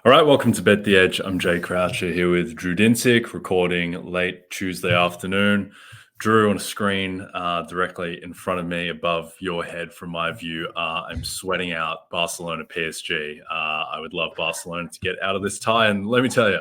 All right, welcome to Bet the Edge. I'm Jay Croucher here with Drew Dinsick, recording late Tuesday afternoon. Drew, on a screen directly in front of me, above your head from my view, I'm sweating out Barcelona PSG. I would love Barcelona to get out of this tie, and let me tell you,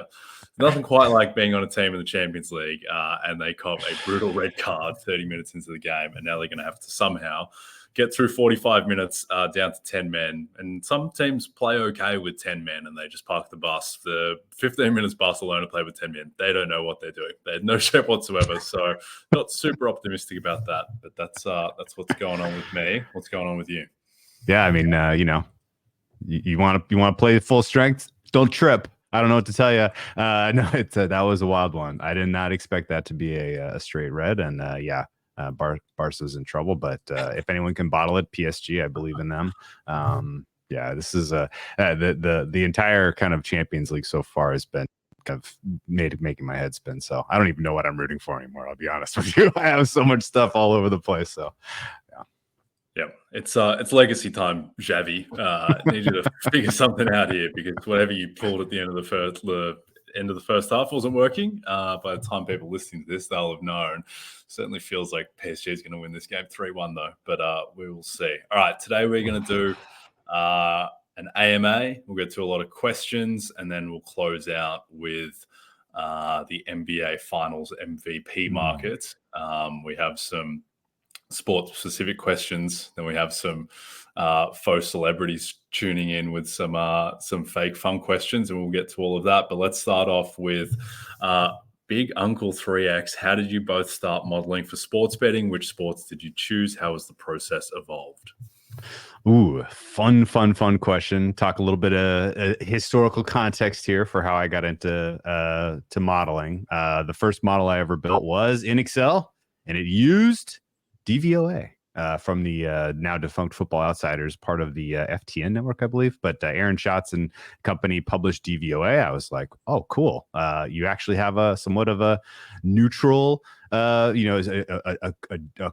nothing quite like being on a team in the Champions League, and they cop a brutal red card 30 minutes into the game, and now they're going to have to somehow get through 45 minutes down to 10 men. And some teams play okay with 10 men and they just park the bus. The 15 minutes Barcelona play with 10 men, they don't know what they're doing. They had no shape whatsoever. So not super optimistic about that. But that's what's going on with me. What's going on with you? Yeah, I mean, you want to play full strength, don't trip. I don't know what to tell you. No, that was a wild one. I did not expect that to be a straight red. And Barca's in trouble, but if anyone can bottle it, PSG, I believe in them. This is the entire kind of Champions League so far has been kind of making my head spin. So I don't even know what I'm rooting for anymore. I'll be honest with you. I have so much stuff all over the place. So yeah, it's legacy time, Xavi. Need you to figure something out here, because whatever you pulled at the end of the first half wasn't working. By the time people listening to this, they'll have known. Certainly feels like PSG is going to win this game 3-1 though, but we will see. All right, today we're going to do an AMA. We'll get to a lot of questions, and then we'll close out with the NBA Finals MVP market. We have some sports-specific questions. Then we have some faux celebrities tuning in with some fake fun questions, and we'll get to all of that. But let's start off with Big Uncle 3X. How did you both start modeling for sports betting? Which sports did you choose? How has the process evolved? Ooh, fun question. Talk a little bit of historical context here for how I got into to modeling. The first model I ever built was in Excel, and it used DVOA from the now defunct Football Outsiders, part of the FTN network, I believe. But Aaron Schatz and company published DVOA. I was like, oh, cool. You actually have a somewhat of a neutral, a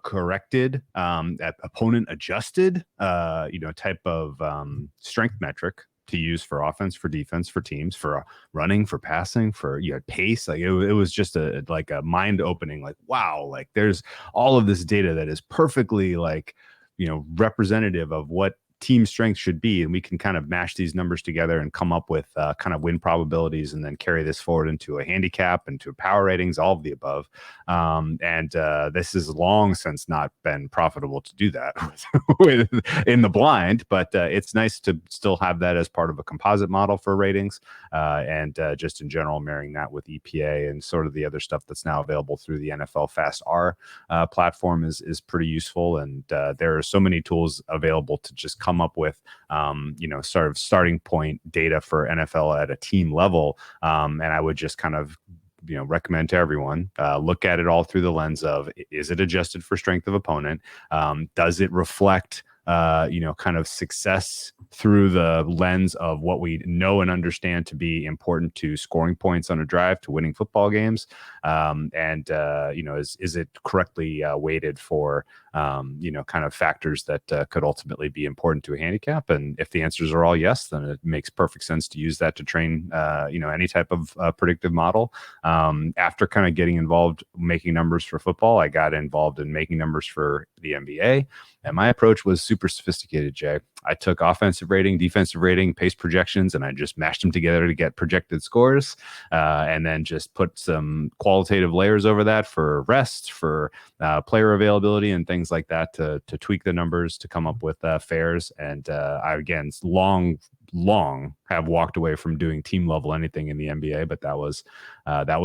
corrected, opponent adjusted, type of strength metric to use for offense, for defense, for teams, for running, for passing, for pace. Like it was just a mind opening, like, wow, like there's all of this data that is perfectly representative of what team strength should be, and we can kind of mash these numbers together and come up with kind of win probabilities, and then carry this forward into a handicap, into power ratings, all of the above. This has long since not been profitable to do that in the blind, but it's nice to still have that as part of a composite model for ratings, and just in general marrying that with EPA and sort of the other stuff that's now available through the NFL Fast R platform is pretty useful. And there are so many tools available to just come up with sort of starting point data for NFL at a team level, and I would just kind of recommend to everyone look at it all through the lens of, is it adjusted for strength of opponent? Does it reflect kind of success through the lens of what we know and understand to be important to scoring points on a drive, to winning football games? Is it correctly weighted for, kind of factors that could ultimately be important to a handicap? And if the answers are all yes, then it makes perfect sense to use that to train, any type of predictive model. After kind of getting involved making numbers for football, I got involved in making numbers for the NBA. And my approach was super sophisticated, Jay. I took offensive rating, defensive rating, pace projections, and I just mashed them together to get projected scores, and then just put some qualitative layers over that for rest, for player availability, and things like that to tweak the numbers to come up with fares. And I, again, long have walked away from doing team level anything in the NBA, but that was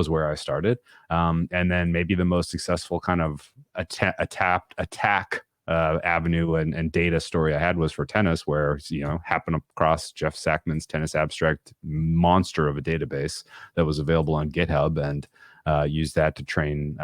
where I started. And then maybe the most successful kind of attack avenue and data story I had was for tennis, where happened across Jeff Sackman's Tennis Abstract monster of a database that was available on GitHub, and used that to train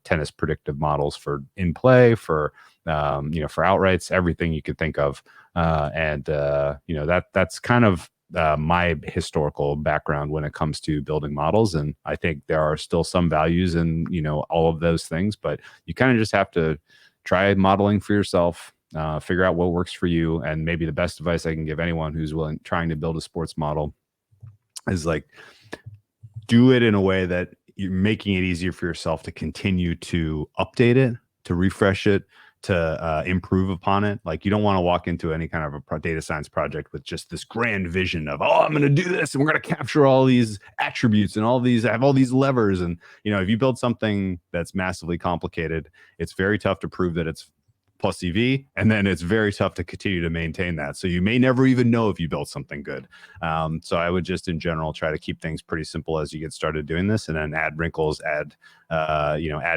tennis predictive models for in play, for for outrights, everything you could think of. That's kind of my historical background when it comes to building models. And I think there are still some values in all of those things, but you kind of just have to try modeling for yourself, figure out what works for you. And maybe the best advice I can give anyone who's trying to build a sports model is like, do it in a way that you're making it easier for yourself to continue to update it, to refresh it, to improve upon it. Like, you don't want to walk into any kind of a data science project with just this grand vision of, oh, I'm going to do this and we're going to capture all these attributes and I have all these levers. And, if you build something that's massively complicated, it's very tough to prove that it's plus EV, and then it's very tough to continue to maintain that. So you may never even know if you built something good. So I would just in general try to keep things pretty simple as you get started doing this, and then add wrinkles, add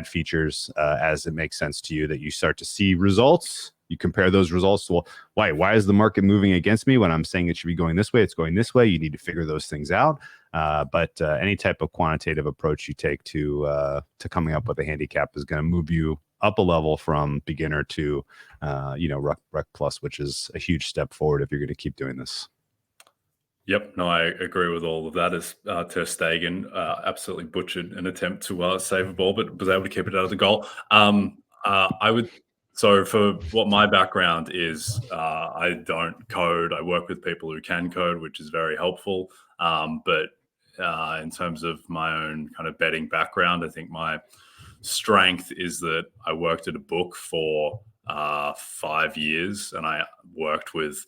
features as it makes sense to you, that you start to see results. You compare those results to, well, why is the market moving against me when I'm saying it should be going this way? It's going this way. You need to figure those things out. But any type of quantitative approach you take to coming up with a handicap is going to move you up a level from beginner to rec plus, which is a huge step forward if you're going to keep doing this. Yep, no, I agree with all of that. As Ter Stegen absolutely butchered an attempt to save a ball, but was able to keep it out of the goal. So for what my background is, I don't code. I work with people who can code, which is very helpful. But in terms of my own kind of betting background, I think my strength is that I worked at a book for 5 years, and I worked with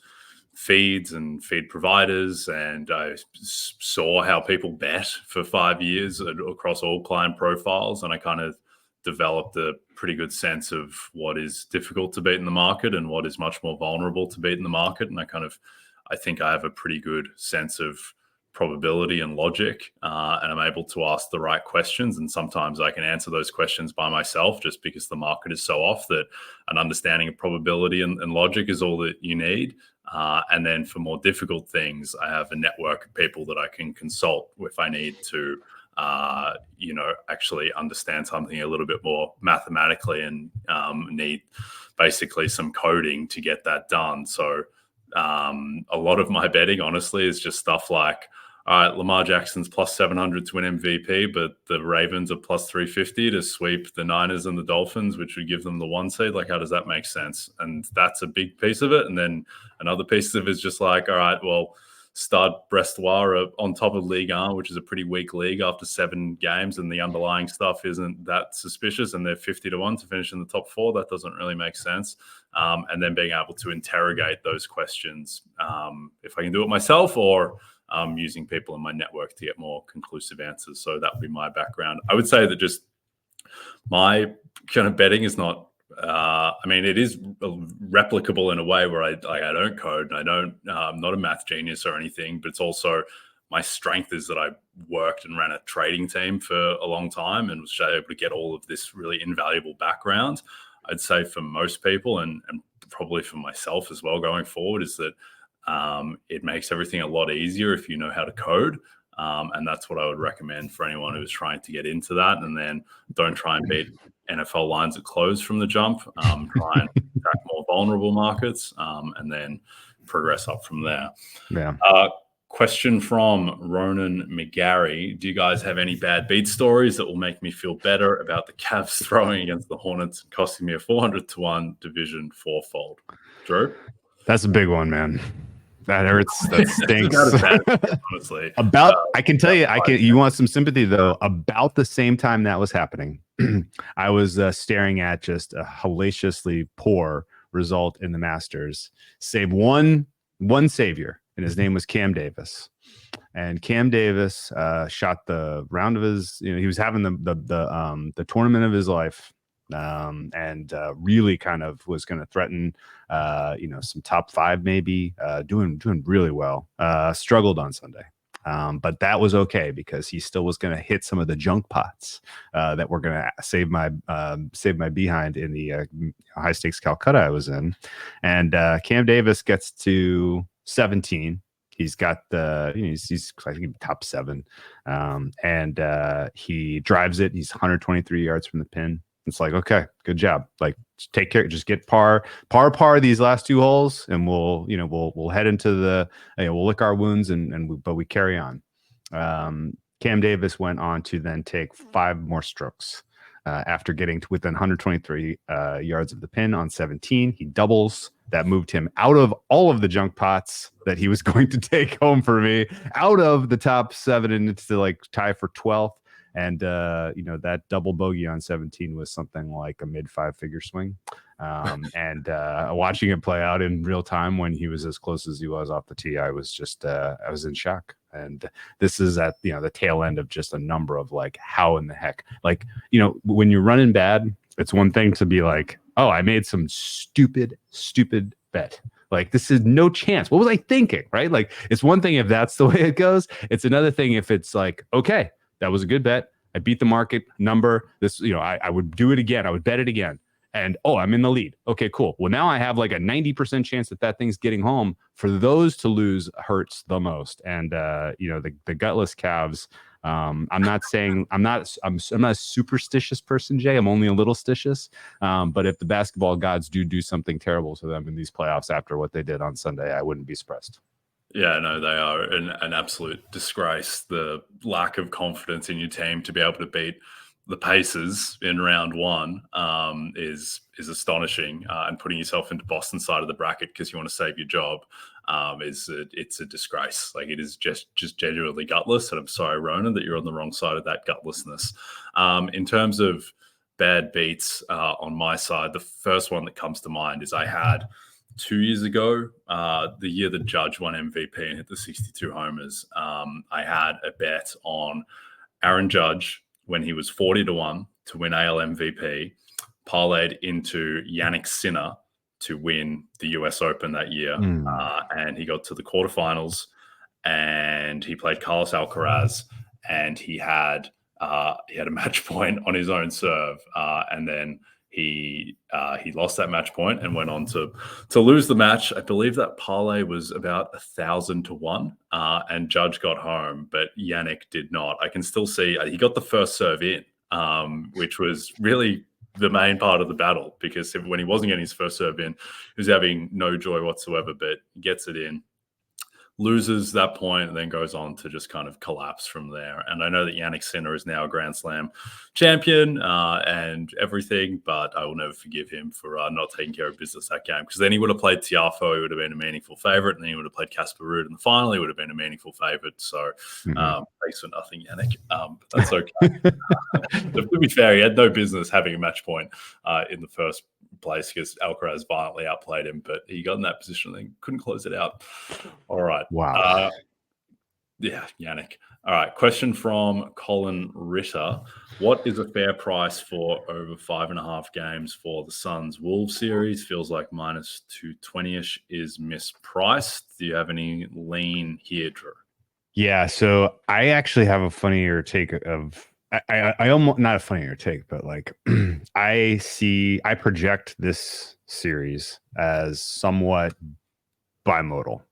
feeds and feed providers, and I saw how people bet for 5 years across all client profiles, and I kind of developed a pretty good sense of what is difficult to beat in the market and what is much more vulnerable to beat in the market. And I think I have a pretty good sense of probability and logic, and I'm able to ask the right questions. And sometimes I can answer those questions by myself, just because the market is so off that an understanding of probability and logic is all that you need. And then for more difficult things, I have a network of people that I can consult if I need to, actually understand something a little bit more mathematically and need basically some coding to get that done. So a lot of my betting, honestly, is just stuff like, all right, Lamar Jackson's plus 700 to win MVP, but the Ravens are plus 350 to sweep the Niners and the Dolphins, which would give them the 1 seed. Like, how does that make sense? And that's a big piece of it. And then another piece of it is just like, all right, well, Stade Brestois on top of Ligue 1, which is a pretty weak league after 7 games, and the underlying stuff isn't that suspicious, and they're 50 to 1 to finish in the top 4. That doesn't really make sense. And then being able to interrogate those questions, if I can do it myself, or using people in my network to get more conclusive answers. So that would be my background. I would say that just my kind of betting is not, it is replicable in a way where I don't code, and I'm not a math genius or anything, but it's also my strength is that I worked and ran a trading team for a long time and was able to get all of this really invaluable background. I'd say for most people, and probably for myself as well going forward, is that it makes everything a lot easier if you know how to code. And that's what I would recommend for anyone who's trying to get into that. And then don't try and beat NFL lines at close from the jump. Try and attack more vulnerable markets, and then progress up from there. Yeah. Question from Ronan McGarry. Do you guys have any bad beat stories that will make me feel better about the Cavs throwing against the Hornets and costing me a 400 to 1 division 4-fold? Drew? That's a big one, man. That hurts. That stinks. Honestly. I can tell you, you want some sympathy though. About the same time that was happening, I was staring at just a hellaciously poor result in the Masters, save one savior, and his name was Cam Davis. And Cam Davis shot the round of his, he was having the tournament of his life. And really kind of was going to threaten, some top 5, maybe doing really well. Struggled on Sunday. But that was okay because he still was going to hit some of the junk pots that were going to save my behind in the high stakes Calcutta I was in. And Cam Davis gets to 17. He's got he's I think top 7, and he drives it. He's 123 yards from the pin. It's like, okay, good job. Like, take care. Just get par these last 2 holes, and we'll head into the. We'll lick our wounds, but we carry on. Cam Davis went on to then take 5 more strokes after getting to within 123 yards of the pin on 17. He doubles that moved him out of all of the junk pots that he was going to take home for me, out of the top 7 and it's to like tie for 12th. And, that double bogey on 17 was something like a mid 5-figure swing. And watching it play out in real time when he was as close as he was off the tee, I was just, I was in shock. And this is at, the tail end of just a number of like, how in the heck, like, when you're running bad, it's one thing to be like, oh, I made some stupid bet. Like, this is no chance. What was I thinking? Right? Like, it's one thing if that's the way it goes. It's another thing if it's like, okay, that was a good bet. I beat the market number. This, I would do it again. I would bet it again. And, I'm in the lead. Okay, cool. Well, now I have like a 90% chance that thing's getting home. For those to lose hurts the most. And, the gutless calves, I'm not a superstitious person, Jay. I'm only a little stitious. But if the basketball gods do something terrible to them in these playoffs after what they did on Sunday, I wouldn't be surprised. Yeah, no, they are an absolute disgrace. The lack of confidence in your team to be able to beat the Pacers in round 1 is astonishing, and putting yourself into Boston side of the bracket because you want to save your job it's a disgrace. Like, it is just genuinely gutless. And I'm sorry, Ronan, that you're on the wrong side of that gutlessness. In terms of bad beats on my side, the first one that comes to mind is I had 2 years ago, the year that Judge won MVP and hit the 62 homers. I had a bet on Aaron Judge when he was 40-1 to win AL MVP, parlayed into Yannick Sinner to win the US Open that year. And he got to the quarterfinals and he played Carlos Alcaraz, and he had a match point on his own serve. And then he lost that match point and went on to lose the match. I believe that parlay was about 1,000-1, and Judge got home, but Yannick did not. I can still see he got the first serve in, which was really the main part of the battle, because when he wasn't getting his first serve in, he was having no joy whatsoever, but he gets it in, loses that point, and then goes on to just kind of collapse from there. And I know that Yannick Sinner is now a Grand Slam champion and everything, but I will never forgive him for not taking care of business that game, because then he would have played Tiafoe, he would have been a meaningful favorite, and then he would have played Casper Ruud in the final, he would have been a meaningful favorite. So thanks for nothing, Yannick. But that's okay. To be fair, he had no business having a match point in the first place because Alcaraz violently outplayed him, but he got in that position and couldn't close it out. All right. Wow. Yannick. All right. Question from Colin Ritter. What is a fair price for over 5.5 games for the Suns-Wolves series? Feels like minus 220-ish is mispriced. Do you have any lean here, Drew? Yeah. So I actually have a funnier take of, I almost, not a funnier take, but like I project this series as somewhat bimodal.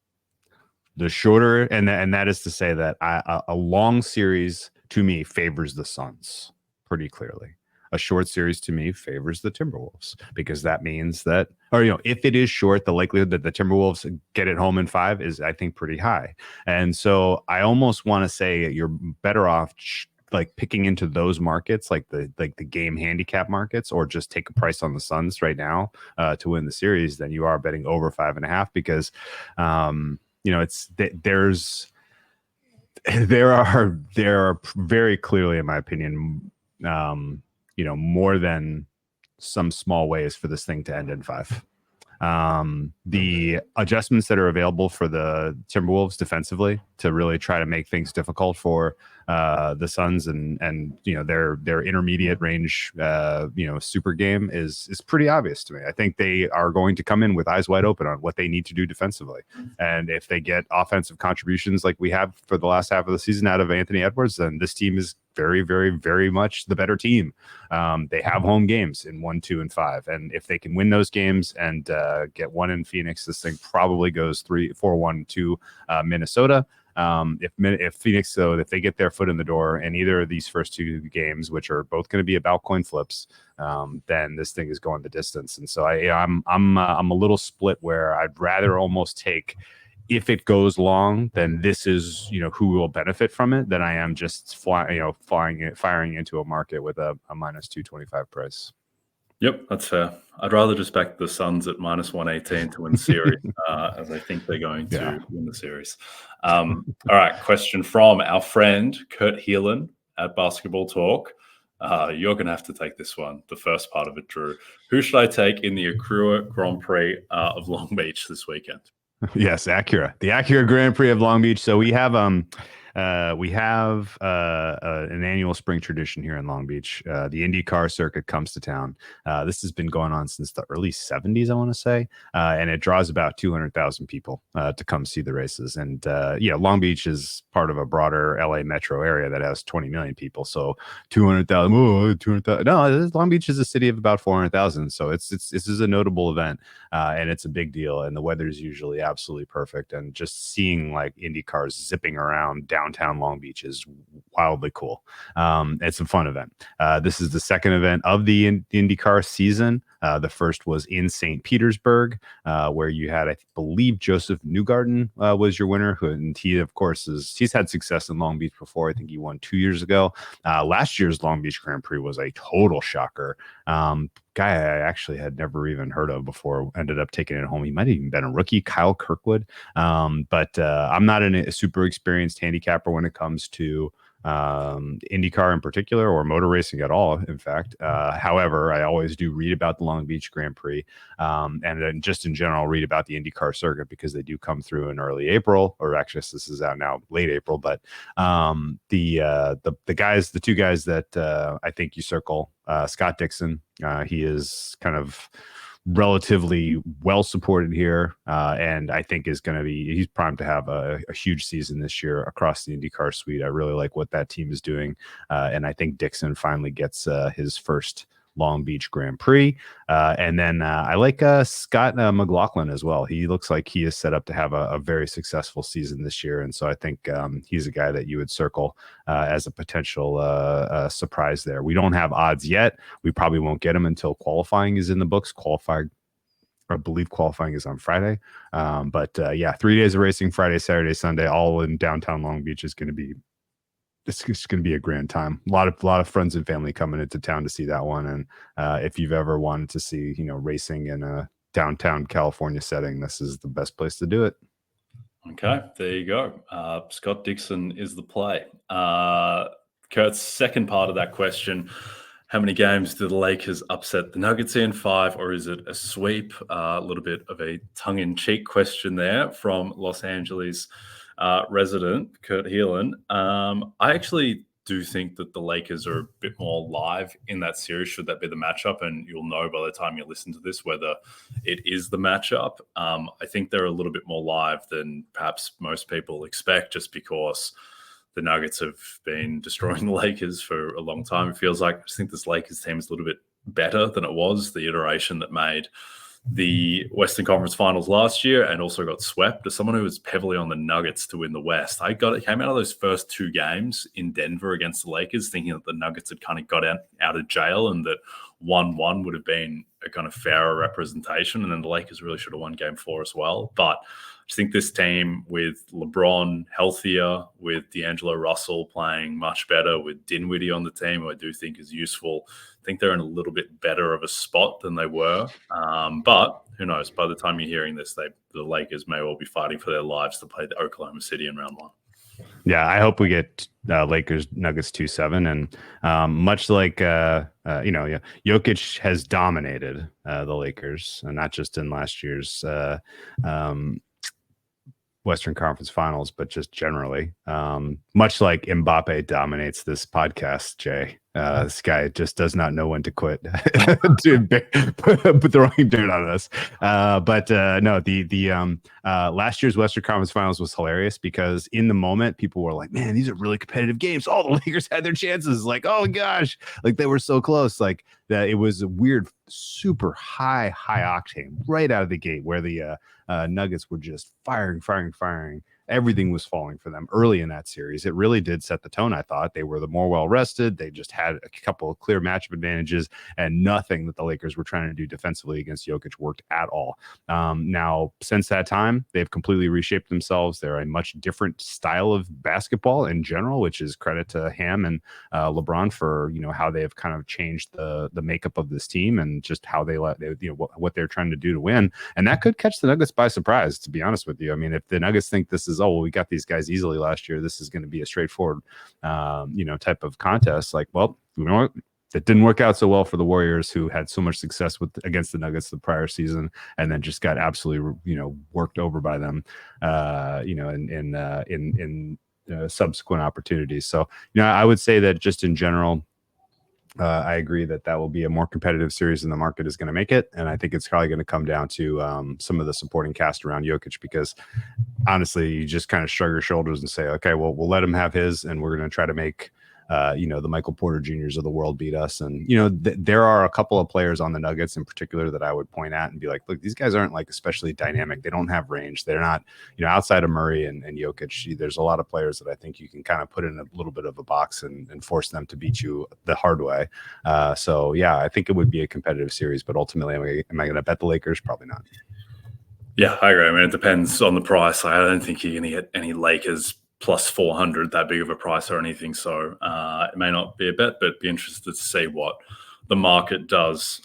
The shorter, and that is to say that a long series to me favors the Suns pretty clearly. A short series to me favors the Timberwolves, because that means that, if it is short, the likelihood that the Timberwolves get it home in 5 is, I think, pretty high. And so I almost want to say you're better off like picking into those markets, like the game handicap markets, or just take a price on the Suns right now to win the series, than you are betting over 5.5, because there are very clearly, in my opinion, more than some small ways for this thing to end in 5. The adjustments that are available for the Timberwolves defensively to really try to make things difficult for the Suns and their intermediate range super game is pretty obvious to me. I think they are going to come in with eyes wide open on what they need to do defensively, and if they get offensive contributions like we have for the last half of the season out of Anthony Edwards, then this team is very, very, very much the better team. They have home games in 1, 2, and 5, and if they can win those games and get one in Phoenix, this thing probably goes 3-4-1 to Minnesota. If Phoenix, though, if they get their foot in the door in either of these first 2 games, which are both going to be about coin flips, then this thing is going the distance. And so I'm a little split where I'd rather almost take, if it goes long, then this is who will benefit from it, than I am just firing into a market with a minus 225 price. Yep, that's fair. I'd rather just back the Suns at -118 to win the series, as I think they're going to win the series. All right, question from our friend Kurt Heelan at Basketball Talk. You're going to have to take this one, the first part of it, Drew. Who should I take in the Acura Grand Prix of Long Beach this weekend? Yes, Acura, the Acura Grand Prix of Long Beach. So we have an annual spring tradition here in Long Beach. The IndyCar circuit comes to town. This has been going on since the early 70s, I want to say, and it draws about 200,000 people to come see the races. And Long Beach is part of a broader LA metro area that has 20 million people. So 200,000, 200,000. No, Long Beach is a city of about 400,000. So this is a notable event, and it's a big deal. And the weather is usually absolutely perfect. And just seeing like Indy cars zipping around downtown Long Beach is wildly cool. It's a fun event. This is the second event of the IndyCar season. The first was in St. Petersburg, where you had, I believe, Joseph Newgarden was your winner. And he, of course, he's had success in Long Beach before. I think he won 2 years ago. Last year's Long Beach Grand Prix was a total shocker. Guy I actually had never even heard of before ended up taking it home. He might have even been a rookie, Kyle Kirkwood. But I'm not a super experienced handicapper when it comes to IndyCar in particular, or motor racing at all, in fact. However, I always do read about the Long Beach Grand Prix, and then just in general read about the IndyCar circuit, because they do come through in early April, or actually this is out now late April. But the two guys that I think you circle, Scott Dixon, he is kind of relatively well supported here, and I think he's primed to have a huge season this year across the IndyCar suite. I really like what that team is doing, and I think Dixon finally gets his first Long Beach Grand Prix. And then I like Scott McLaughlin as well. He looks like he is set up to have a very successful season this year. And so I think he's a guy that you would circle as a potential surprise there. We don't have odds yet. We probably won't get them until qualifying is in the books. I believe qualifying is on Friday. But 3 days of racing, Friday, Saturday, Sunday, all in downtown Long Beach is going to be it's going to be a grand time. A lot of friends and family coming into town to see that one. And if you've ever wanted to see, racing in a downtown California setting, this is the best place to do it. Okay, there you go. Scott Dixon is the play. Kurt's second part of that question: how many games do the Lakers upset the Nuggets in? 5, or is it a sweep? A little bit of a tongue-in-cheek question there from Los Angeles resident Kurt Heelan. I actually do think that the Lakers are a bit more live in that series, should that be the matchup, and you'll know by the time you listen to this whether it is the matchup. I think they're a little bit more live than perhaps most people expect, just because the Nuggets have been destroying the Lakers for a long time. It feels like, I just think this Lakers team is a little bit better than it was the iteration that made the Western Conference Finals last year and also got swept. As someone who was heavily on the Nuggets to win the West, I came out of those first 2 games in Denver against the Lakers thinking that the Nuggets had kind of got out of jail and that 1-1 would have been a kind of fairer representation. And then the Lakers really should have won game 4 as well. But I think this team, with LeBron healthier, with D'Angelo Russell playing much better, with Dinwiddie on the team, who I do think is useful, I think they're in a little bit better of a spot than they were. But who knows? By the time you're hearing this, the Lakers may well be fighting for their lives to play the Oklahoma City in round 1. Yeah, I hope we get Lakers Nuggets 2-7, and much like Jokic has dominated the Lakers, and not just in last year's Western Conference Finals, but just generally, much like Mbappe dominates this podcast, Jay. This guy just does not know when to quit. Dude, put the wrong dirt on us. No, the last year's Western Conference Finals was hilarious because in the moment, people were like, "Man, these are really competitive games." All the Lakers had their chances. Like, oh my gosh, like they were so close. Like that, it was a weird, super high octane right out of the gate, where the Nuggets were just firing. everything was falling for them early in that series. It really did set the tone. I thought they were the more well-rested. They just had a couple of clear matchup advantages, and nothing that the Lakers were trying to do defensively against Jokic worked at all. Now, since that time, they've completely reshaped themselves. They're a much different style of basketball in general, which is credit to Ham and LeBron for, how they have kind of changed the makeup of this team and just how what they're trying to do to win. And that could catch the Nuggets by surprise, to be honest with you. I mean, if the Nuggets think this is, we got these guys easily last year, this is going to be a straightforward, type of contest. Like, well, it didn't work out so well for the Warriors, who had so much success against the Nuggets the prior season, and then just got absolutely, worked over by them, in subsequent opportunities. So, I would say that just in general, I agree that will be a more competitive series than the market is going to make it. And I think it's probably going to come down to some of the supporting cast around Jokic, because honestly, you just kind of shrug your shoulders and say, okay, well, we'll let him have his, and we're going to try to make the Michael Porter Juniors of the world beat us. And, there are a couple of players on the Nuggets in particular that I would point at and be like, look, these guys aren't like especially dynamic. They don't have range. They're not, outside of Murray and Jokic, there's a lot of players that I think you can kind of put in a little bit of a box and force them to beat you the hard way. So yeah, I think it would be a competitive series, but ultimately, am I going to bet the Lakers? Probably not. Yeah, I agree. I mean, it depends on the price. I don't think you're going to get any Lakers plus 400, that big of a price or anything. So it may not be a bet, but be interested to see what the market does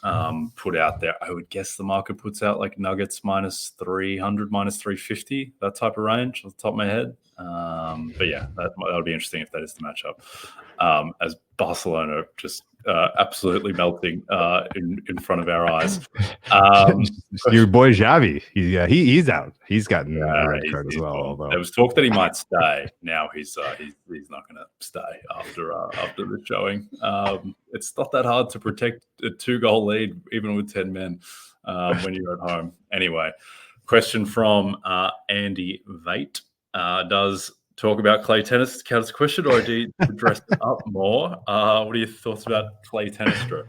put out there. I would guess the market puts out like Nuggets minus 300, minus 350, that type of range off the top of my head. But yeah, that'll be interesting if that is the matchup. As Barcelona just absolutely melting in front of our eyes. Your boy Xavi, he's out. He's gotten a red card as well. There was talk that he might stay. Now he's not going to stay after the showing. It's not that hard to protect a 2-goal lead even with 10 men when you're at home. Anyway, question from Andy Vate. Does talk about clay tennis count as a question, or do you dress up more? What are your thoughts about clay tennis, Drew?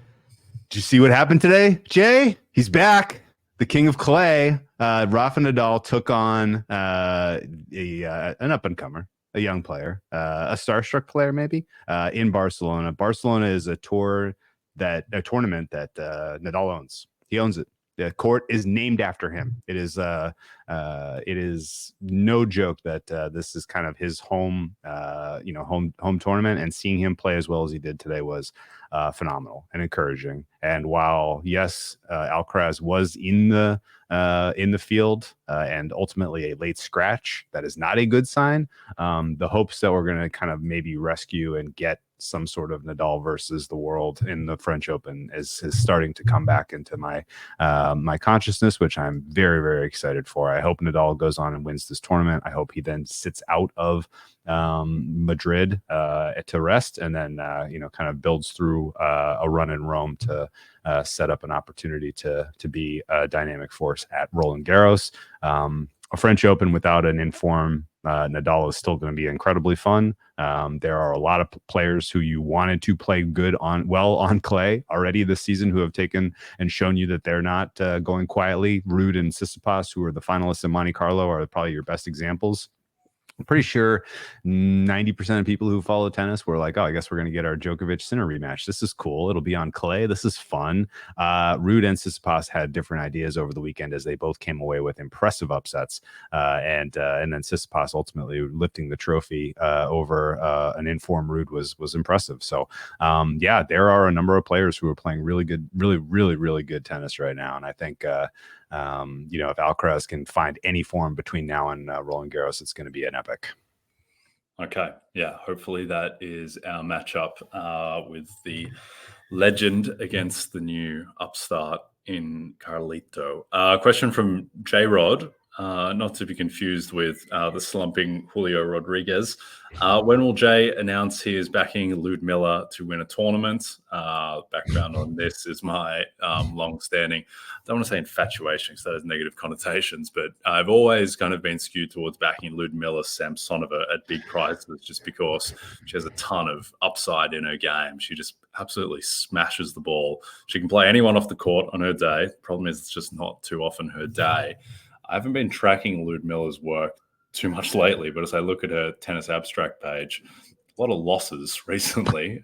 Did you see what happened today, Jay? He's back. The king of clay. Rafa Nadal took on an up-and-comer, a young player, a starstruck player maybe, in Barcelona. Barcelona is a tournament that Nadal owns. He owns it. The court is named after him. It is no joke that this is kind of his home tournament, and seeing him play as well as he did today was phenomenal and encouraging. And while yes, Alcaraz was in the field and ultimately a late scratch, that is not a good sign. The hopes that we're going to kind of maybe rescue and get some sort of Nadal versus the world in the French Open is starting to come back into my consciousness, which I'm very, very excited for. I hope Nadal goes on and wins this tournament. I hope he then sits out of Madrid to rest, and then kind of builds through a run in Rome to set up an opportunity to be a dynamic force at Roland Garros. A French Open without an informed Nadal is still going to be incredibly fun. There are a lot of players who you wanted to play on clay already this season who have taken and shown you that they're not going quietly. Ruud and Tsitsipas, who are the finalists in Monte Carlo, are probably your best examples. I'm pretty sure 90% of people who follow tennis were like, oh, I guess we're going to get our Djokovic-Sinner rematch. This is cool. It'll be on clay. This is fun. Ruud and Tsitsipas had different ideas over the weekend as they both came away with impressive upsets. And then Tsitsipas ultimately lifting the trophy over an informed Ruud was impressive. So, there are a number of players who are playing really good, really, really, really good tennis right now. And I think, if Alcaraz can find any form between now and Roland Garros, it's going to be an epic. Okay. Yeah. Hopefully that is our matchup with the legend against the new upstart in Carlito. Question from J Rod. Not to be confused with the slumping Julio Rodriguez. When will Jay announce he is backing Ludmilla to win a tournament? Background on this is my long-standing, I don't want to say infatuation because that has negative connotations, but I've always kind of been skewed towards backing Ludmilla Samsonova at big prices just because she has a ton of upside in her game. She just absolutely smashes the ball. She can play anyone off the court on her day. Problem is it's just not too often her day. I haven't been tracking Ludmilla's work too much lately, but as I look at her tennis abstract page, a lot of losses recently.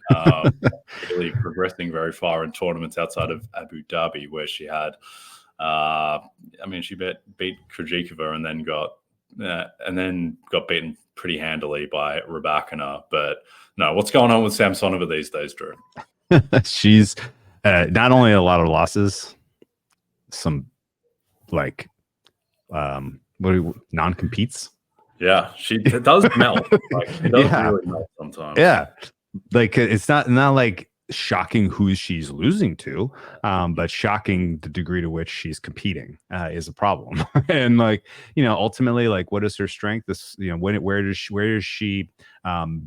Really progressing very far in tournaments outside of Abu Dhabi, where she had, she beat Krejcikova and then got beaten pretty handily by Rybakina. But no, what's going on with Samsonova these days, Drew? She's not only a lot of losses, some like non-competes. Yeah, she does melt. Like, she does really melt sometimes. Yeah, like it's not like shocking who she's losing to, but shocking the degree to which she's competing is a problem. And ultimately, what is her strength? This, where is she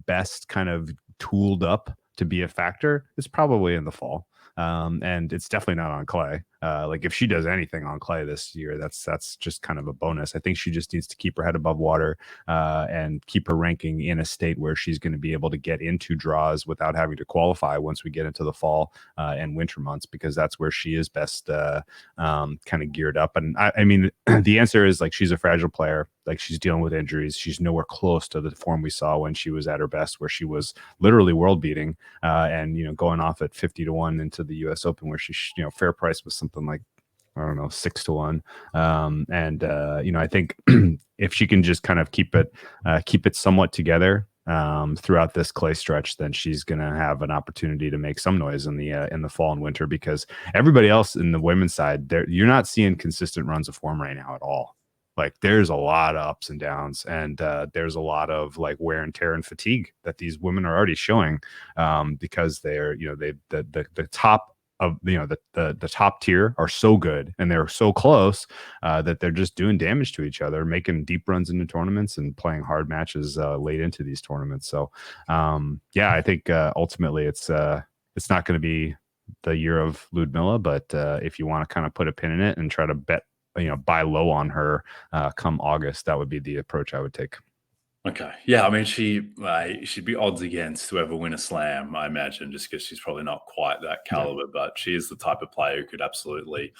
best kind of tooled up to be a factor? It's probably in the fall. And it's definitely not on clay. If she does anything on clay this year, that's just kind of a bonus. I think she just needs to keep her head above water and keep her ranking in a state where she's going to be able to get into draws without having to qualify once we get into the fall and winter months, because that's where she is best kind of geared up. And I mean, the answer is she's a fragile player. She's dealing with injuries. She's nowhere close to the form we saw when she was at her best, where she was literally world beating and going off at 50-1 into the U.S. Open, where she fair price was something like, I don't know, 6-1. I think if she can just kind of keep it somewhat together throughout this clay stretch, then she's going to have an opportunity to make some noise in the fall and winter, because everybody else in the women's side, you're not seeing consistent runs of form right now at all. There's a lot of ups and downs, and there's a lot of wear and tear and fatigue that these women are already showing because they're the top of the top tier are so good and they're so close that they're just doing damage to each other, making deep runs into tournaments and playing hard matches late into these tournaments. So I think ultimately it's not going to be the year of Ludmilla, but if you want to kind of put a pin in it and try to bet, buy low on her come August, that would be the approach I would take. Okay. Yeah, I mean, she'd be odds against to ever win a slam, I imagine, just because she's probably not quite that caliber. Yeah. But she is the type of player who could absolutely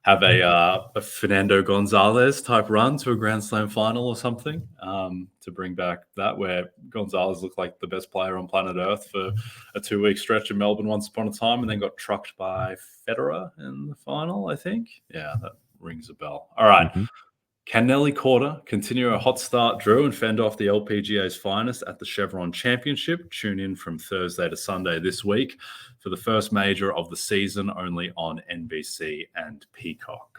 have a Fernando Gonzalez type run to a Grand Slam final or something to bring back that, where Gonzalez looked like the best player on planet Earth for a 2-week stretch in Melbourne once upon a time, and then got trucked by Federer in the final, I think. Yeah, that rings a bell. All right. Mm-hmm. Can Nelly Korda continue a hot start, Drew, and fend off the LPGA's finest at the Chevron Championship? Tune in from Thursday to Sunday this week for the first major of the season, only on NBC and Peacock.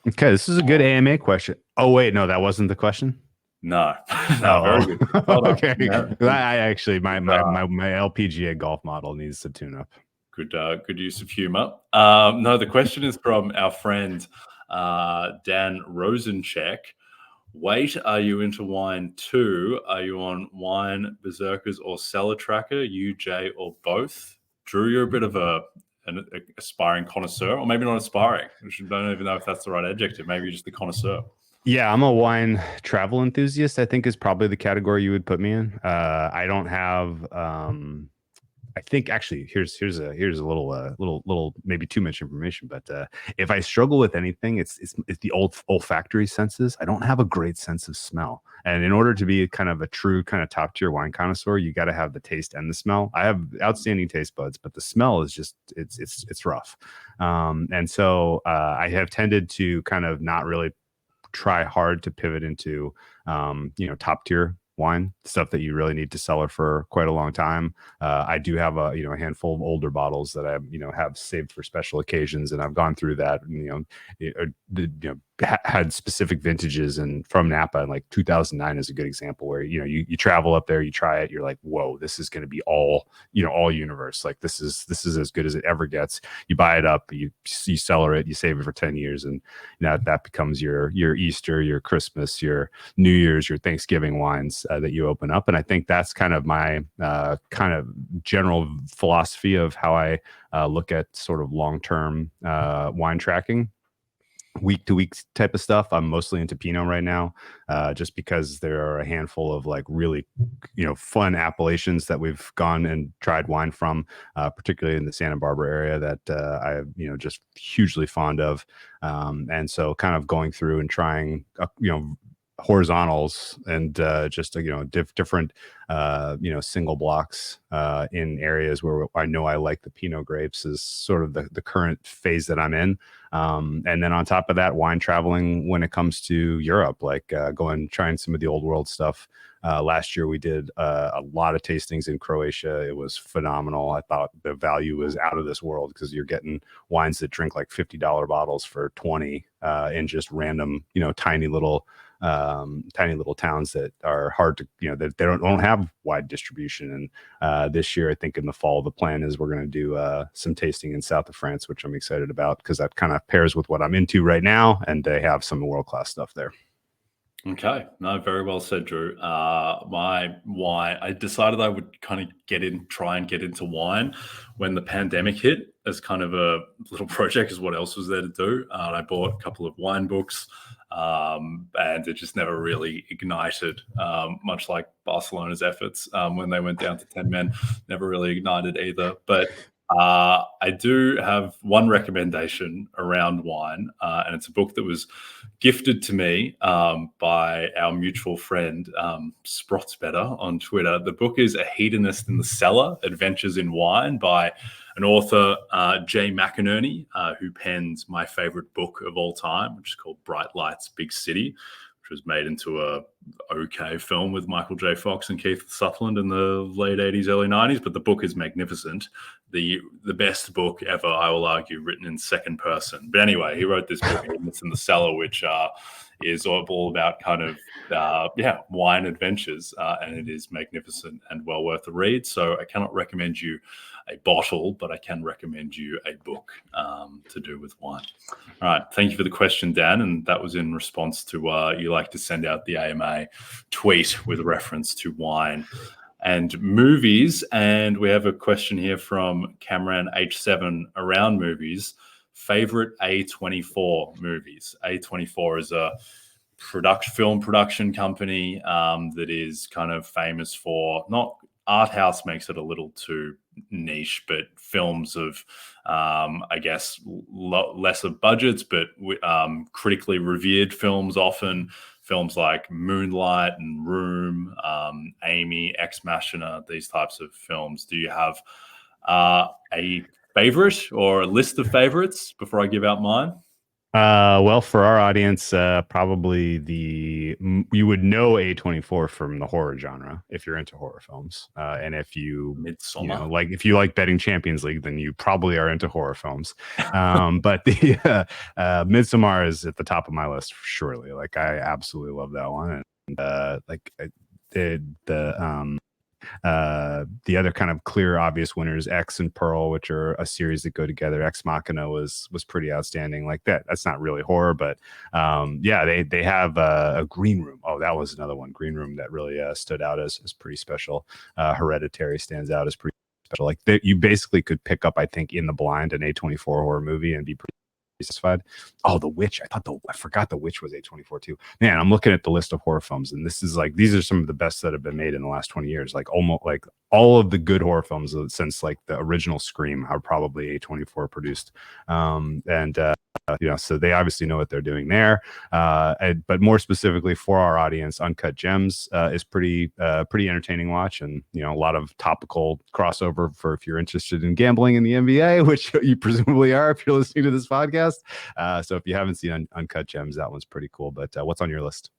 Okay, this is a good AMA question. Oh, wait, no, that wasn't the question? No. Very good. Okay. I actually, my LPGA golf model needs to tune up. Good use of humor. No, the question is from our friend Dan Rosencheck. Wait, are you into wine too? Are you on Wine Berserkers or Cellar Tracker, UJ, or both? Drew, you're a bit of an aspiring connoisseur, or maybe not aspiring. I don't even know if that's the right adjective. Maybe you're just a connoisseur. Yeah, I'm a wine travel enthusiast, I think is probably the category you would put me in. I don't have I think actually here's a little maybe too much information, but if I struggle with anything, it's the olfactory senses. I don't have a great sense of smell, and in order to be kind of a true kind of top tier wine connoisseur, you got to have the taste and the smell. I have outstanding taste buds, but the smell is just it's rough, and so I have tended to kind of not really try hard to pivot into top tier wine, stuff that you really need to cellar for quite a long time. I do have a handful of older bottles that I have saved for special occasions, and I've gone through that. Had specific vintages and from Napa, and 2009 is a good example where you travel up there, you try it, you're like, whoa, this is going to be all universe. This is as good as it ever gets. You buy it up, you cellar it, you save it for 10 years, and that becomes your Easter, your Christmas, your New Year's, your Thanksgiving wines that you open up. And I think that's kind of my kind of general philosophy of how I look at sort of long-term wine tracking. Week to week type of stuff. I'm mostly into Pinot right now, just because there are a handful of really, fun appellations that we've gone and tried wine from, particularly in the Santa Barbara area that I'm, just hugely fond of. And so kind of going through and trying, horizontals and just different single blocks in areas where I know I like the Pinot grapes is sort of the current phase that I'm in. And then on top of that, wine traveling when it comes to Europe, like trying some of the old world stuff. Last year we did a lot of tastings in Croatia. It was phenomenal. I thought the value was out of this world because you're getting wines that drink like $50 bottles for 20 in just random, tiny little towns that are hard to, that they don't have wide distribution. And this year, I think in the fall, the plan is we're going to do some tasting in south of France, which I'm excited about because that kind of pairs with what I'm into right now, and they have some world-class stuff there. Okay, no, very well said, Drew. My wine, I decided I would kind of try and get into wine when the pandemic hit as kind of a little project, because what else was there to do? And I bought a couple of wine books, and it just never really ignited, much like Barcelona's efforts when they went down to 10 men, never really ignited either. But I do have one recommendation around wine, and it's a book that was gifted to me by our mutual friend, Sprotsbetter on Twitter. The book is A Hedonist in the Cellar, Adventures in Wine by an author, Jay McInerney, who penned my favorite book of all time, which is called Bright Lights, Big City, which was made into a okay film with Michael J. Fox and Keith Sutherland in the late 80s, early 90s. But the book is magnificent. The best book ever, I will argue, written in second person. But anyway, he wrote this book, It's in the Cellar, which is all about kind of, wine adventures. And it is magnificent and well worth a read. So I cannot recommend you a bottle, but I can recommend you a book to do with wine. All right. Thank you for the question, Dan. And that was in response to you like to send out the AMA tweet with reference to wine and movies. And we have a question here from Cameron H7 around movies. Favorite A24 movies. A24 is a film production company that is kind of famous for, not art house makes it a little too niche, but films of, I guess, lesser budgets, but critically revered films often. Films like Moonlight and Room, Amy, Ex Machina, these types of films. Do you have a favorite or a list of favorites before I give out mine? Well, for our audience, probably you would know A24 from the horror genre if you're into horror films, and if Midsommar. if you like betting Champions League, then you probably are into horror films. But the Midsommar is at the top of my list, surely. Like I absolutely love that one, and the other kind of clear, obvious winners, X and Pearl, which are a series that go together. Ex Machina was pretty outstanding. Like that's not really horror, but they have a Green Room. Oh, that was another one. Green Room that really stood out as pretty special. Hereditary stands out as pretty special. Like you basically could pick up, I think, in the blind an A24 horror movie and be pretty satisfied. Oh, The Witch. I forgot The Witch was A24 too. Man, I'm looking at the list of horror films, and these are some of the best that have been made in the last 20 years. Like almost like all of the good horror films since like the original Scream are probably A24 produced. So they obviously know what they're doing there. But more specifically for our audience, Uncut Gems is pretty entertaining watch, and a lot of topical crossover for if you're interested in gambling in the NBA, which you presumably are if you're listening to this podcast. So if you haven't seen Uncut Gems, that one's pretty cool. But what's on your list?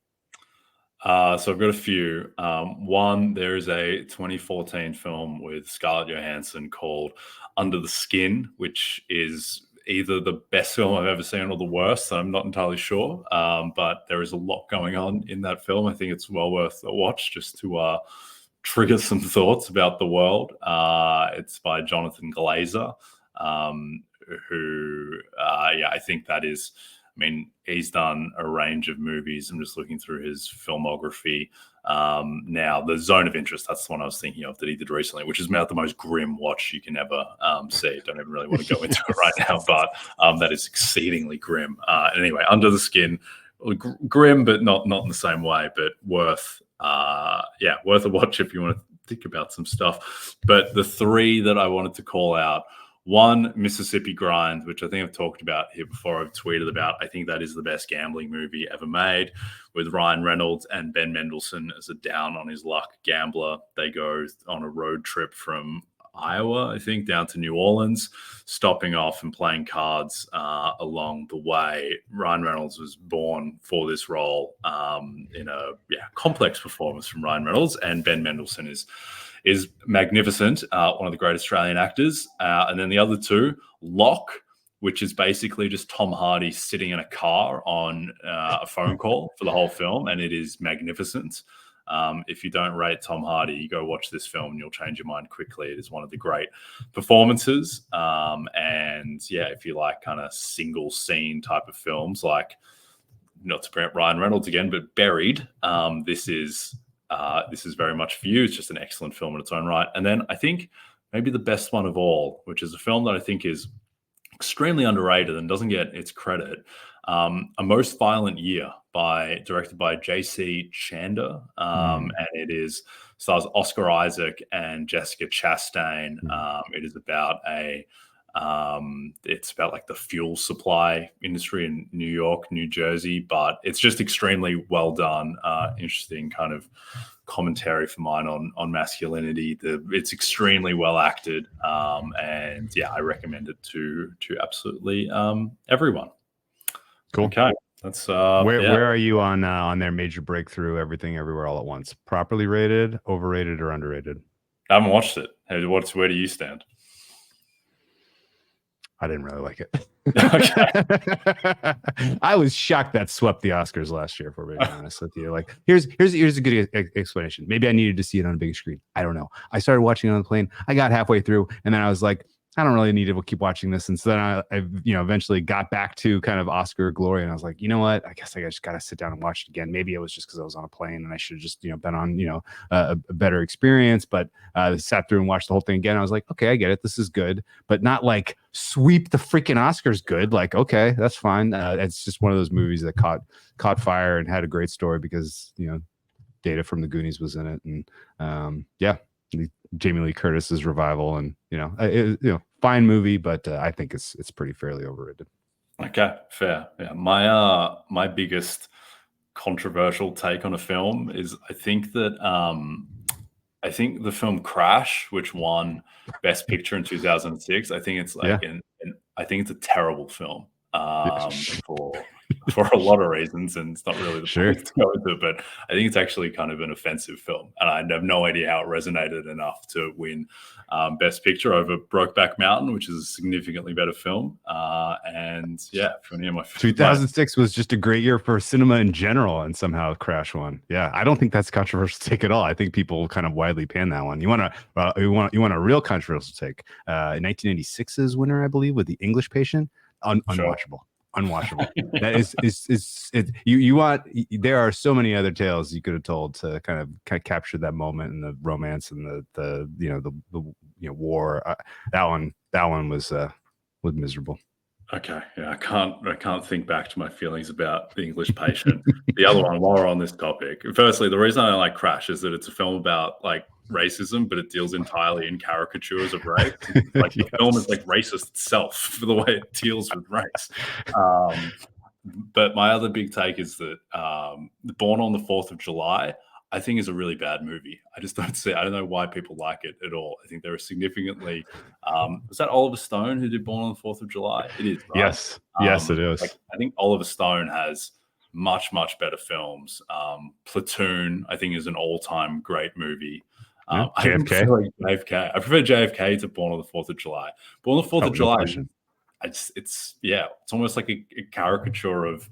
So I've got a few. One, there is a 2014 film with Scarlett Johansson called Under the Skin, which is either the best film I've ever seen or the worst. I'm not entirely sure, but there is a lot going on in that film. I think it's well worth a watch just to trigger some thoughts about the world. It's by Jonathan Glazer, who, I think that is, he's done a range of movies. I'm just looking through his filmography now. The Zone of Interest, that's the one I was thinking of that he did recently, which is about the most grim watch you can ever see. Don't even really want to go into it right now, but that is exceedingly grim. Anyway, Under the Skin, grim, but not in the same way, but worth a watch if you want to think about some stuff. But the three that I wanted to call out, One, Mississippi Grind, which I think I've talked about here before. I've tweeted about. I think that is the best gambling movie ever made, with Ryan Reynolds and Ben Mendelsohn as a down on his luck gambler. They go on a road trip from Iowa, I think, down to New Orleans, stopping off and playing cards along the way. Ryan Reynolds was born for this role in a complex performance from Ryan Reynolds, and Ben Mendelsohn is magnificent, one of the great Australian actors. And then the other two, Lock, which is basically just Tom Hardy sitting in a car on a phone call for the whole film, and it is magnificent. If you don't rate Tom Hardy, you go watch this film and you'll change your mind quickly. It is one of the great performances. And if you like kind of single scene type of films, like, not to bring up Ryan Reynolds again, but Buried, this is very much for you. It's just an excellent film in its own right. And then I think maybe the best one of all, which is a film that I think is extremely underrated and doesn't get its credit, A Most Violent Year, directed by J.C. Chander, and it stars Oscar Isaac and Jessica Chastain. It is about it's about like the fuel supply industry in New York, New Jersey, but it's just extremely well done. Interesting kind of commentary for mine on masculinity. It's extremely well acted, and I recommend it to absolutely everyone. Cool. Okay. That's where are you on their major breakthrough, Everything Everywhere All at Once? Properly rated, overrated, or underrated? I haven't watched it. Where do you stand? I didn't really like it. Okay. I was shocked that swept the Oscars last year, for being honest with you. Like, here's a good explanation. Maybe I needed to see it on a big screen. I don't know. I started watching it on the plane. I got halfway through, and then I was like, I don't really need to keep watching this. And so then I eventually got back to kind of Oscar glory, and I was like, you know what? I guess I just got to sit down and watch it again. Maybe it was just because I was on a plane and I should have just, been on, a better experience. But sat through and watched the whole thing again. I was like, okay, I get it. This is good, but not like sweep the freaking Oscars good. Like, okay, that's fine. It's just one of those movies that caught fire and had a great story because, Data from the Goonies was in it. And Jamie Lee Curtis's revival, and fine movie, but I think it's pretty fairly overrated. Okay, fair. Yeah, my biggest controversial take on a film is I think the film Crash, which won Best Picture in 2006, I think it's like I think it's a terrible film for a lot of reasons, and it's not really the point to go into it, but I think it's actually kind of an offensive film, and I have no idea how it resonated enough to win Best Picture over Brokeback Mountain, which is a significantly better film. And if you want to hear my 2006 was just a great year for cinema in general, and somehow Crash won. Yeah, I don't think that's a controversial take at all. I think people kind of widely pan that one. You want a real controversial take? 1996's winner, I believe, with The English Patient. Unwatchable. Unwatchable. That is you want. There are so many other tales you could have told to kind of capture that moment and the romance and the war. That one was miserable. Okay, I can't think back to my feelings about The English Patient. The other one, while we're on this topic, firstly, the reason I don't like Crash is that it's a film about like racism, but it deals entirely in caricatures of race. Like the film is like racist itself for the way it deals with race. But my other big take is that Born on the 4th of July, I think, is a really bad movie. I just don't see. I don't know why people like it at all. I think there are significantly. Was that Oliver Stone who did Born on the 4th of July? It is. Right? Yes, it is. I think Oliver Stone has much better films. Platoon, I think, is an all-time great movie. JFK. I prefer JFK to Born on the 4th of July. Born on the 4th of July. It's almost like a caricature of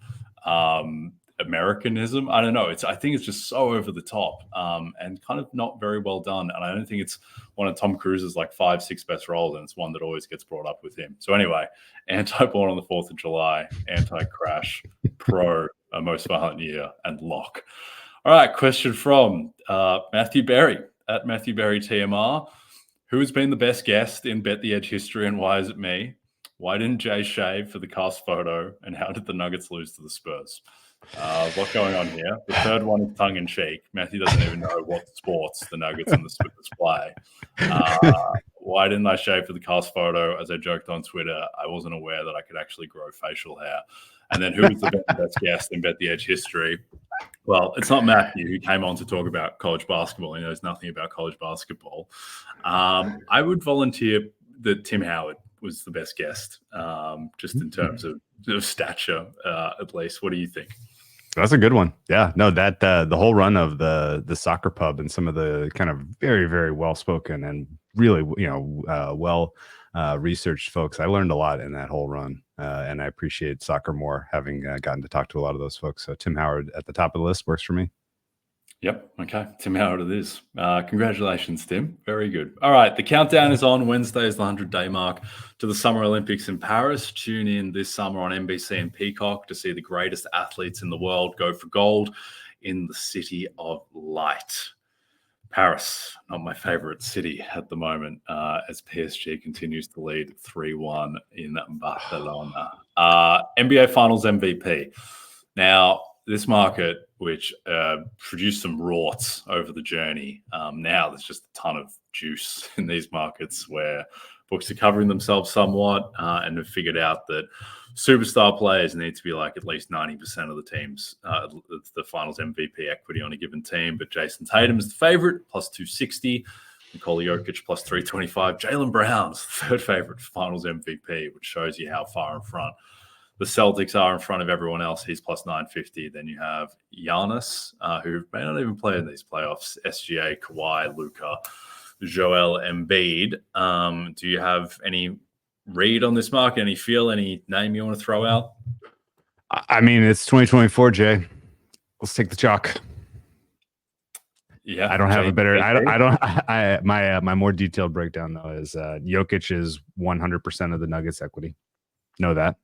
Americanism. I don't know. I think it's just so over the top and kind of not very well done. And I don't think it's one of Tom Cruise's like 5-6 best roles, and it's one that always gets brought up with him. So anyway, anti-Born on the 4th of July, anti-Crash, pro A Most Violent Year, and Lock. All right, question from Matthew Berry at Matthew Berry TMR. Who has been the best guest in Bet the Edge history, and why is it me? Why didn't Jay shave for the cast photo? And how did the Nuggets lose to the Spurs? What's going on here? The third one is tongue-in-cheek. Matthew doesn't even know what sports the Nuggets and the Spurs play. why didn't I shave for the cast photo? As I joked on Twitter, I wasn't aware that I could actually grow facial hair. And then who was the best guest in Bet the Edge history? Well, it's not Matthew, who came on to talk about college basketball. He knows nothing about college basketball. I would volunteer that Tim Howard was the best guest, just in terms of stature, at least. What do you think? That's a good one. Yeah, no, that the whole run of the soccer pub and some of the kind of very, very well spoken and really, well researched folks. I learned a lot in that whole run, and I appreciate soccer more, having gotten to talk to a lot of those folks. So Tim Howard at the top of the list works for me. Yep. Okay. Tim Howard it is. Congratulations, Tim. Very good. All right. The countdown is on. Wednesday is the 100-day mark to the Summer Olympics in Paris. Tune in this summer on NBC and Peacock to see the greatest athletes in the world go for gold in the City of Light. Paris, not my favorite city at the moment, as PSG continues to lead 3-1 in Barcelona. NBA Finals MVP. Now, this market, which produced some rorts over the journey, now there's just a ton of juice in these markets where books are covering themselves somewhat and have figured out that superstar players need to be like at least 90% of the teams, the finals MVP equity on a given team. But Jason Tatum is the favorite, plus 260. Nikola Jokic, plus 325. Jaylen Brown's third favorite for finals MVP, which shows you how far in front the Celtics are in front of everyone else. He's plus 950. Then you have Giannis, who may not even play in these playoffs. SGA, Kawhi, Luka, Joel Embiid. Do you have any read on this market? Any feel? Any name you want to throw out? I mean, it's 2024, Jay. Let's take the chalk. Yeah, I don't have a better. My more detailed breakdown though is Jokic is 100% of the Nuggets equity. Know that.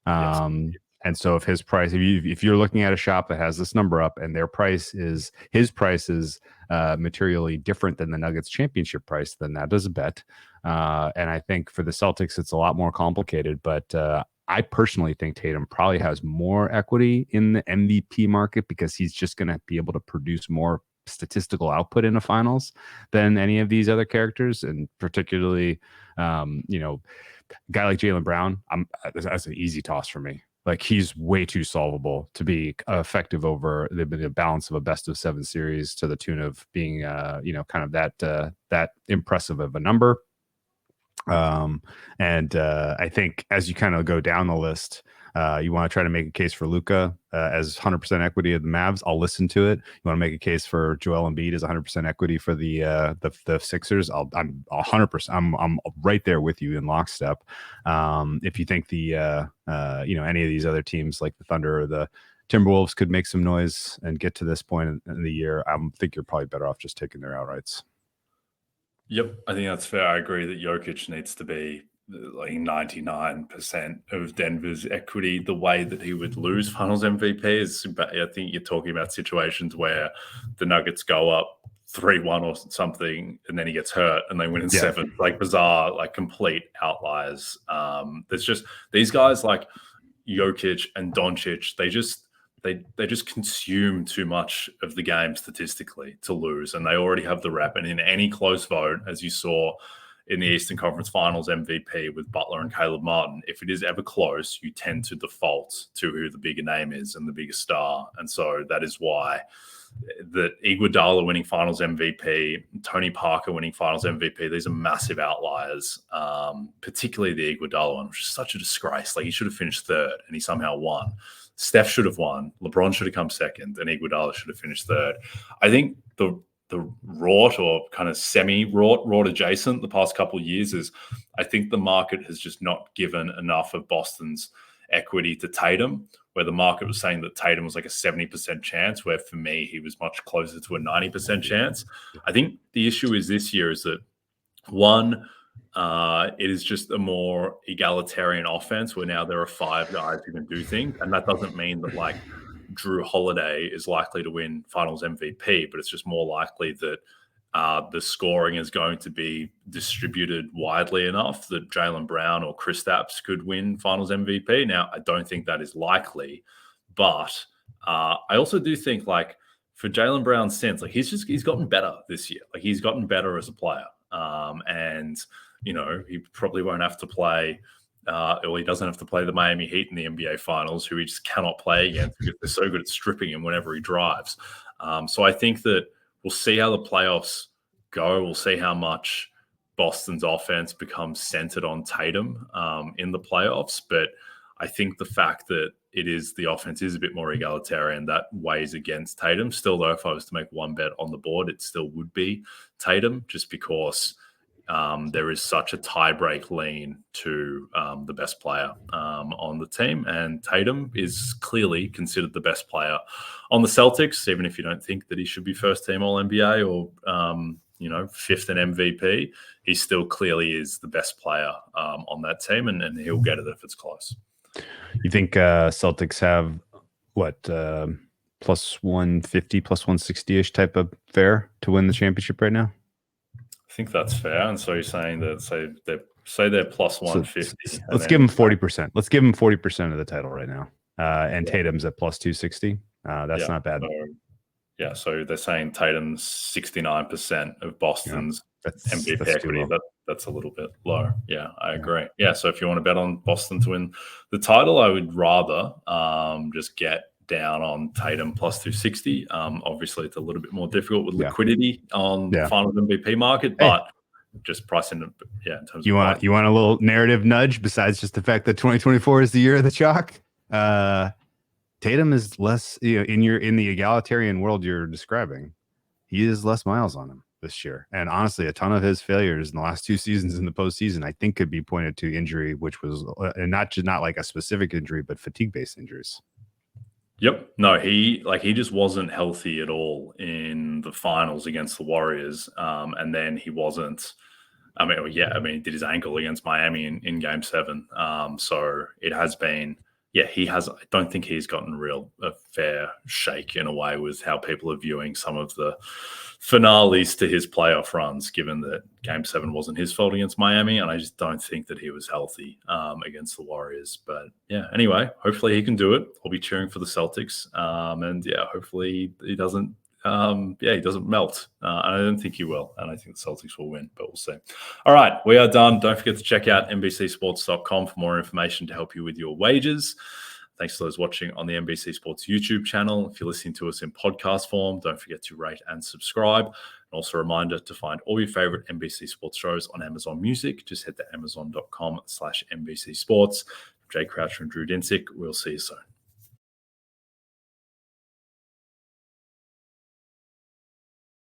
And so if his price, if you're looking at a shop that has this number up and his price is materially different than the Nuggets championship price, then that is a bet. And I think for the Celtics, it's a lot more complicated, but I personally think Tatum probably has more equity in the MVP market because he's just going to be able to produce more statistical output in the finals than any of these other characters. And particularly, guy like Jaylen Brown, that's an easy toss for me. Like, he's way too solvable to be effective over the balance of a best of 7 series to the tune of being, kind of that impressive of a number. I think as you kind of go down the list, you want to try to make a case for Luka as 100% equity of the Mavs. I'll listen to it. You want to make a case for Joel Embiid as 100% equity for the Sixers. I'm 100%. I'm right there with you in lockstep. If you think the any of these other teams like the Thunder or the Timberwolves could make some noise and get to this point in the year, I think you're probably better off just taking their outrights. Yep, I think that's fair. I agree that Jokic needs to be like 99% of Denver's equity. The way that he would lose finals MVP is, I think you're talking about situations where the Nuggets go up 3-1 or something, and then he gets hurt and they win in 7. Like bizarre, like complete outliers. There's just these guys like Jokic and Doncic, they just consume too much of the game statistically to lose, and they already have the rep. And in any close vote, as you saw in the Eastern Conference Finals MVP with Butler and Caleb Martin, if it is ever close, you tend to default to who the bigger name is and the bigger star. And so that is why that Iguodala winning Finals MVP, Tony Parker winning Finals MVP, these are massive outliers, particularly the Iguodala one, which is such a disgrace. Like, he should have finished 3rd and he somehow won. Steph should have won. LeBron should have come 2nd, and Iguodala should have finished 3rd. I think the rort or kind of semi-rort adjacent the past couple of years is I think the market has just not given enough of Boston's equity to Tatum, where the market was saying that Tatum was like a 70% chance, where for me, he was much closer to a 90% chance. I think the issue is this year is that, one, it is just a more egalitarian offense where now there are 5 guys who can do things. And that doesn't mean that like Drew Holiday is likely to win Finals MVP, but it's just more likely that the scoring is going to be distributed widely enough that Jaylen Brown or Kristaps could win Finals MVP. Now, I don't think that is likely, but I also do think, like, for Jaylen Brown's sense, like, he's gotten better this year. Like, he's gotten better as a player. And, he probably won't have to play or he doesn't have to play the Miami Heat in the NBA Finals, who he just cannot play against because they're so good at stripping him whenever he drives. So I think that we'll see how the playoffs go. We'll see how much Boston's offense becomes centered on Tatum in the playoffs. But I think the fact that the offense is a bit more egalitarian, that weighs against Tatum. Still, though, if I was to make one bet on the board, it still would be Tatum, just because there is such a tie-break lean to the best player on the team. And Tatum is clearly considered the best player on the Celtics, even if you don't think that he should be first-team All-NBA or, fifth in MVP. He still clearly is the best player on that team, and he'll get it if it's close. You think Celtics have, plus 150, plus 160-ish type of fare to win the championship right now? I think that's fair. And so you're saying that say they're plus 150. So let's give them 40%. Let's give them 40% of the title right now. And Tatum's at plus 260. That's not bad. So they're saying Tatum's 69% of Boston's MVP equity. That's a little bit low. Yeah, I agree. Yeah, so if you want to bet on Boston to win the title, I would rather just get down on Tatum plus 260. Obviously, it's a little bit more difficult with liquidity on the finals MVP market, but just pricing it. Yeah, in terms you want a little narrative nudge besides just the fact that 2024 is the year of the chalk. Tatum is less, in the egalitarian world you're describing, he is less miles on him this year. And honestly, a ton of his failures in the last 2 seasons in the postseason, I think, could be pointed to injury, which was not like a specific injury, but fatigue-based injuries. Yep. No, he just wasn't healthy at all in the finals against the Warriors. And then he wasn't. He did his ankle against Miami in Game 7. So it has been. Yeah, I don't think he's gotten a fair shake in a way with how people are viewing some of the finales to his playoff runs, given that Game 7 wasn't his fault against Miami. And I just don't think that he was healthy against the Warriors. But yeah, anyway, hopefully he can do it. I'll be cheering for the Celtics. Hopefully he doesn't. He doesn't melt. I don't think he will. And I think the Celtics will win, but we'll see. All right, we are done. Don't forget to check out NBCSports.com for more information to help you with your wagers. Thanks to those watching on the NBC Sports YouTube channel. If you're listening to us in podcast form, don't forget to rate and subscribe. And also a reminder to find all your favorite NBC Sports shows on Amazon Music. Just head to amazon.com/NBC Sports. Jay Croucher and Drew Dinsick. We'll see you soon.